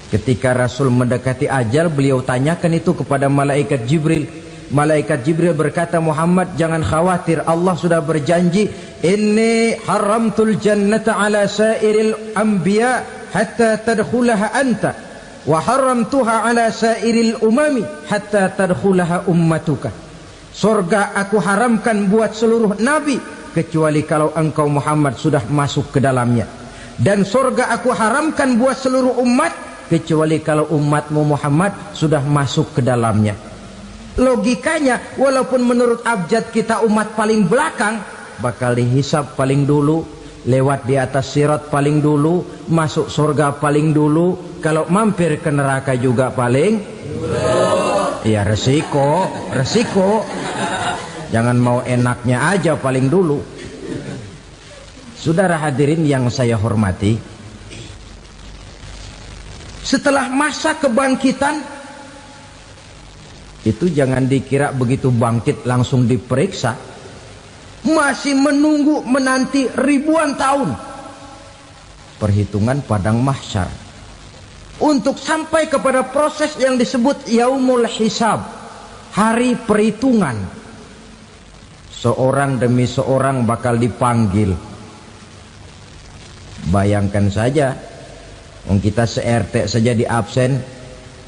Ketika Rasul mendekati ajal, beliau tanyakan itu kepada malaikat Jibril. Malaikat Jibril berkata, Muhammad jangan khawatir, Allah sudah berjanji, inni haramtul jannata ala sairil anbiya hatta tadkhulaha anta wa haramtuha ala sairil umami hatta tadkhulaha ummatuka. Surga aku haramkan buat seluruh nabi kecuali kalau engkau Muhammad sudah masuk ke dalamnya, dan surga aku haramkan buat seluruh umat kecuali kalau umatmu Muhammad sudah masuk ke dalamnya. Logikanya, walaupun menurut abjad kita umat paling belakang, bakal dihisap paling dulu, lewat di atas sirat paling dulu, masuk surga paling dulu, kalau mampir ke neraka juga paling dulu. Ya resiko. Jangan mau enaknya aja paling dulu. Saudara hadirin yang saya hormati, setelah masa kebangkitan itu jangan dikira begitu bangkit langsung diperiksa. Masih menunggu menanti ribuan tahun perhitungan padang mahsyar untuk sampai kepada proses yang disebut yaumul hisab, hari perhitungan. Seorang demi seorang bakal dipanggil. Bayangkan saja, kita se-RT saja di absen,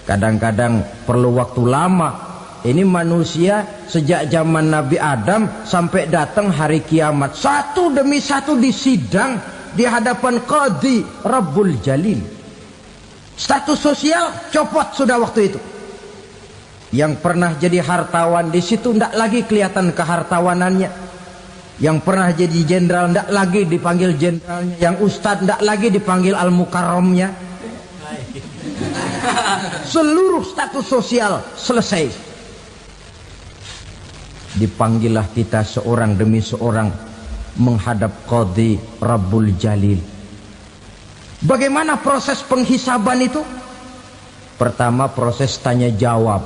kadang-kadang perlu waktu lama. Ini manusia sejak zaman Nabi Adam sampai datang hari kiamat, satu demi satu disidang di hadapan Qadhi Rabbul Jalil. Status sosial copot sudah waktu itu. Yang pernah jadi hartawan di situ tidak lagi kelihatan kehartawanannya. Yang pernah jadi jenderal tidak lagi dipanggil jenderalnya. Yang ustadz tidak lagi dipanggil al-mukarramnya. Seluruh status sosial selesai. Dipanggillah kita seorang demi seorang menghadap Qadhi Rabbul Jalil. Bagaimana proses penghisaban itu? Pertama, proses tanya jawab.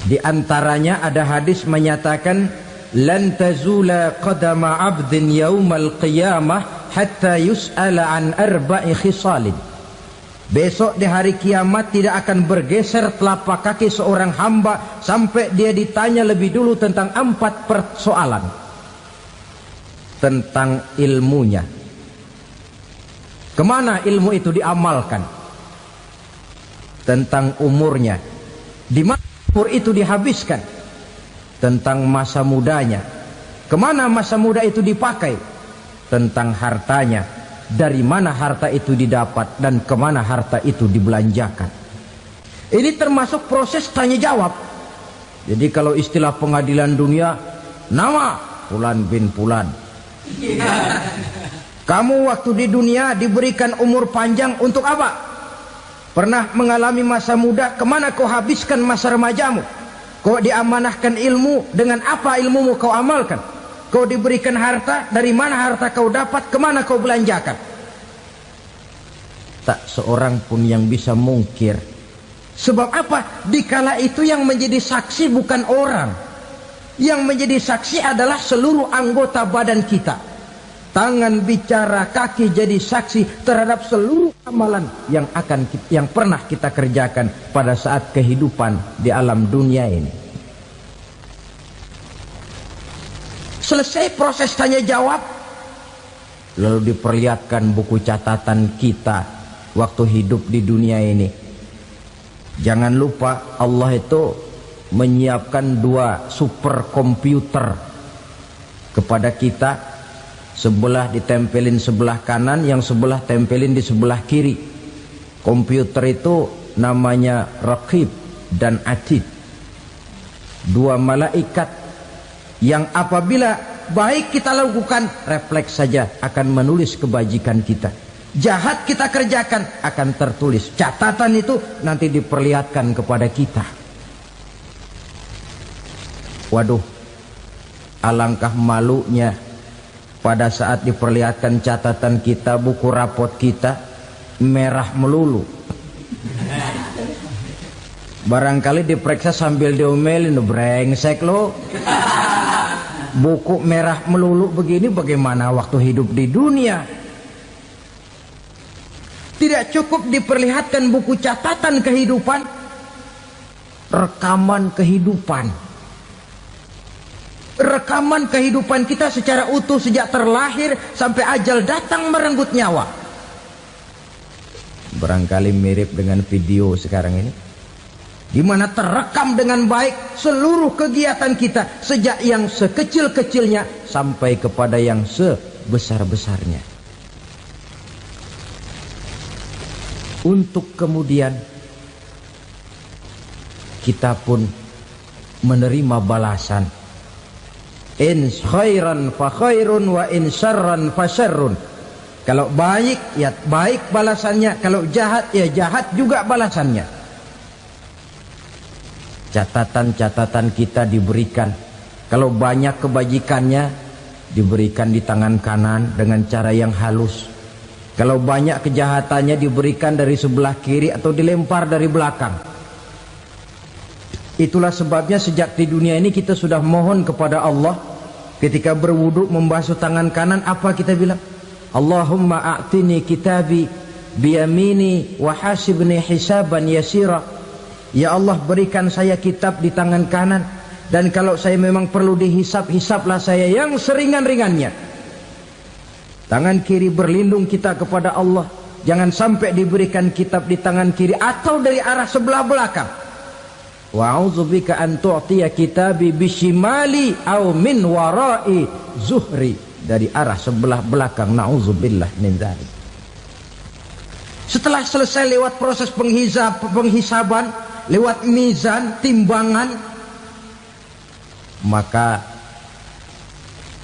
Di antaranya ada hadis menyatakan, lan tazula qadama 'abdin yaumal qiyamah hatta yus'ala an arba'i khisalin. Besok di hari kiamat tidak akan bergeser telapak kaki seorang hamba sampai dia ditanya lebih dulu tentang 4 persoalan. Tentang ilmunya, kemana ilmu itu diamalkan. Tentang umurnya, di mana umur itu dihabiskan. Tentang masa mudanya, kemana masa muda itu dipakai. tentang hartanya, dari mana harta itu didapat dan kemana harta itu dibelanjakan. Ini termasuk proses tanya jawab. Jadi kalau istilah pengadilan dunia, nama Fulan bin Fulan. Kamu waktu di dunia diberikan umur panjang untuk apa? Pernah mengalami masa muda, kemana kau habiskan masa remajamu? Kau diamanahkan ilmu, dengan apa ilmumu kau amalkan? Kau diberikan harta, dari mana harta kau dapat, kemana kau belanjakan? Tak seorang pun yang bisa mungkir. Sebab apa? Dikala itu yang menjadi saksi bukan orang. Yang menjadi saksi adalah seluruh anggota badan kita. Tangan bicara, kaki jadi saksi terhadap seluruh amalan yang pernah kita kerjakan pada saat kehidupan di alam dunia ini. Selesai proses tanya jawab, lalu diperlihatkan buku catatan kita waktu hidup di dunia ini. Jangan lupa Allah itu menyiapkan 2 superkomputer kepada kita. Sebelah ditempelin sebelah kanan, yang sebelah tempelin di sebelah kiri. Komputer itu namanya Raqib dan Atid. 2 malaikat yang apabila baik kita lakukan, refleks saja akan menulis kebajikan kita. Jahat kita kerjakan akan tertulis. Catatan itu nanti diperlihatkan kepada kita. Waduh, alangkah malunya pada saat diperlihatkan catatan kita, buku rapot kita merah melulu. Barangkali diperiksa sambil diomelin, brengsek lo. Buku merah melulu begini, bagaimana waktu hidup di dunia? Tidak cukup diperlihatkan buku catatan kehidupan, rekaman kehidupan. Rekaman kehidupan kita secara utuh sejak terlahir sampai ajal datang merenggut nyawa. Barangkali mirip dengan video sekarang ini, di mana terekam dengan baik seluruh kegiatan kita, sejak yang sekecil-kecilnya sampai kepada yang sebesar-besarnya. Untuk kemudian kita pun menerima balasan. In khairan fa khairun wa in syarran fa syarrun. Kalau baik ya baik balasannya, kalau jahat ya jahat juga balasannya. Catatan-catatan kita diberikan. Kalau banyak kebajikannya diberikan di tangan kanan dengan cara yang halus. Kalau banyak kejahatannya diberikan dari sebelah kiri atau dilempar dari belakang. Itulah sebabnya sejak di dunia ini kita sudah mohon kepada Allah. Ketika berwudu membasuh tangan kanan, apa kita bilang? Allahumma a'tini kitabi biyamini wa hasibni hisaban yasira. Ya Allah, berikan saya kitab di tangan kanan, dan kalau saya memang perlu dihisap, hisaplah saya yang seringan-ringannya. Tangan kiri berlindung kita kepada Allah, jangan sampai diberikan kitab di tangan kiri atau dari arah sebelah belakang. Wa a'udzubika an tu'tiya kitabi bishimali aw min wara'i zuhri, dari arah sebelah belakang. Na'udzubillah min dzalik. Setelah selesai lewat proses penghisaban, lewat mizan, timbangan, maka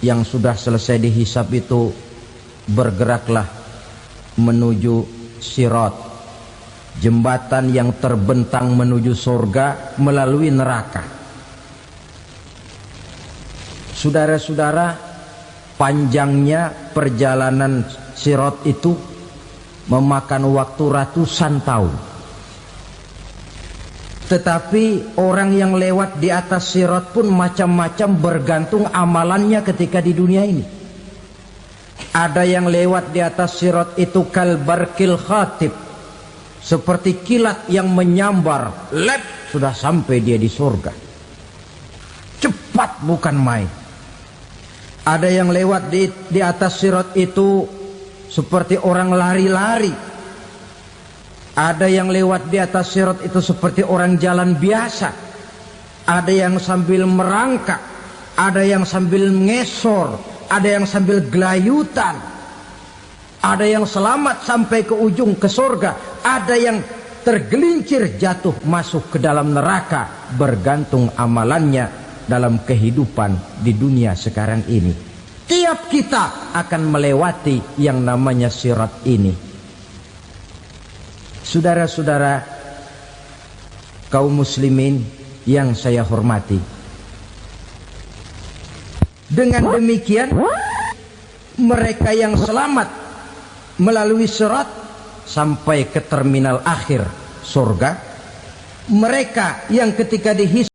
yang sudah selesai dihisab itu bergeraklah menuju sirat, jembatan yang terbentang menuju surga melalui neraka. Saudara-saudara, panjangnya perjalanan sirat itu memakan waktu ratusan tahun. Tetapi orang yang lewat di atas sirat pun macam-macam, bergantung amalannya ketika di dunia ini. Ada yang lewat di atas sirat itu kalbarkil khatib, seperti kilat yang menyambar, lep, sudah sampai dia di surga. Cepat bukan main. Ada yang lewat di atas sirat itu seperti orang lari-lari. Ada yang lewat di atas sirat itu seperti orang jalan biasa. Ada yang sambil merangkak, ada yang sambil ngesor, ada yang sambil gelayutan, ada yang selamat sampai ke ujung ke surga, ada yang tergelincir jatuh masuk ke dalam neraka, bergantung amalannya dalam kehidupan di dunia sekarang ini. Tiap kita akan melewati yang namanya sirat ini. Saudara-saudara kaum muslimin yang saya hormati, dengan demikian mereka yang selamat melalui sirat sampai ke terminal akhir surga, mereka yang ketika dihisab